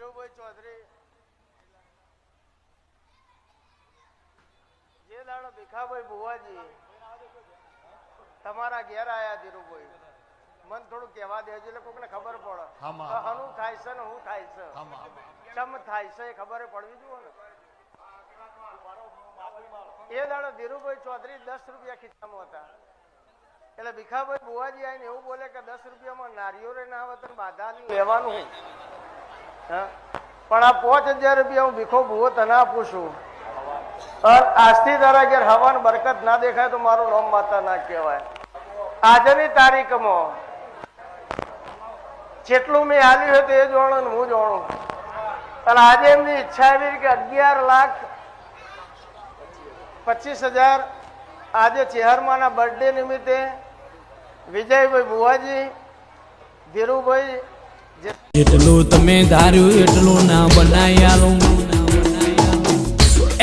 ધીરુભાઈ ચૌધરી જે દાડો ભીખાભાઈ બુવાજી તમારા ઘેર આયા ધીરુભાઈ મન થોડું કહેવા દેજો એટલે કોકને ખબર પડે હનું થાય છે ને હું થાય છે ચમ થાય છે એ ખબર પડવી જોઈએ ને એ દાડો ધીરુભાઈ ચૌધરી 10 રૂપિયા ખિસ્સામાં હતા એટલે ભીખાભાઈ બુવાજી આવીને એવું બોલે કે 10 રૂપિયામાં નારિયોરે ના આવે તો બાધા લેવાનું પણ આ 5000 રૂપિયા હું ભીખો બુવો તને આપું છું આજથી તારા ઘેર હવાન બરકત ના દેખાય તો મારું નામ માતા ના કહેવાય આજની તારીખમાં જેટલું મેં હાલ્યું હોય તો એ જાણું ને હું જાણું અને આજે એમની ઈચ્છા એવી કે 11,25,000 આજે ચેહરમાના બર્થડે નિમિત્તે વિજયભાઈ બુવાજી ધીરુભાઈ જેટલું તમે ધાર્યું એટલું ના બનાવી આલું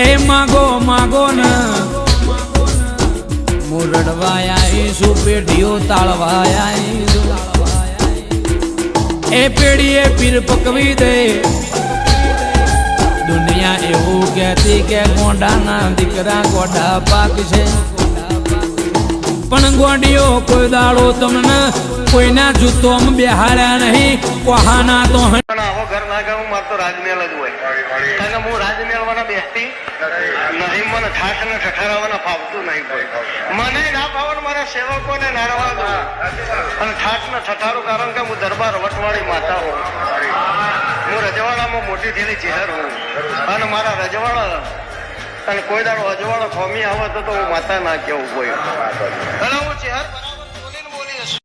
એ માગો માગો ને મુરડવાયા ઈસુ પેઢીઓ તાળવાયા એ પેઢીએ પીર પકવી દે દુનિયા એવું કહેતી કે ગોંડાના દીકરા ગોડા પાક છે પણ ગોડીઓ કોઈ દાડો તમને કોઈના જૂતોમાં બેહાડ્યા નહીં કોહાના તો આવો ઘર ના ગયું મારે તો રાજમહેલ જ હોય અને હું રાજમહેલ વાળા બેસતી નહીં મને ઠાઠ ને ઠઠારાવાના ફાવતું નહીં કોઈ મને ના ફાવડ મારા સેવકોને નારવા દો અને ઠાઠ ને ઠઠારું કારણ કે હું દરબાર વટવાળી માતા હોઉં હું રજવાડામાં મોટી થયેલી ચહેર હોઉં અને મારા રજવાડા અને કોઈ દાડો અજવાળો ખોમી આવે તો હું માતા ના કેવું કોઈ હું ચહેર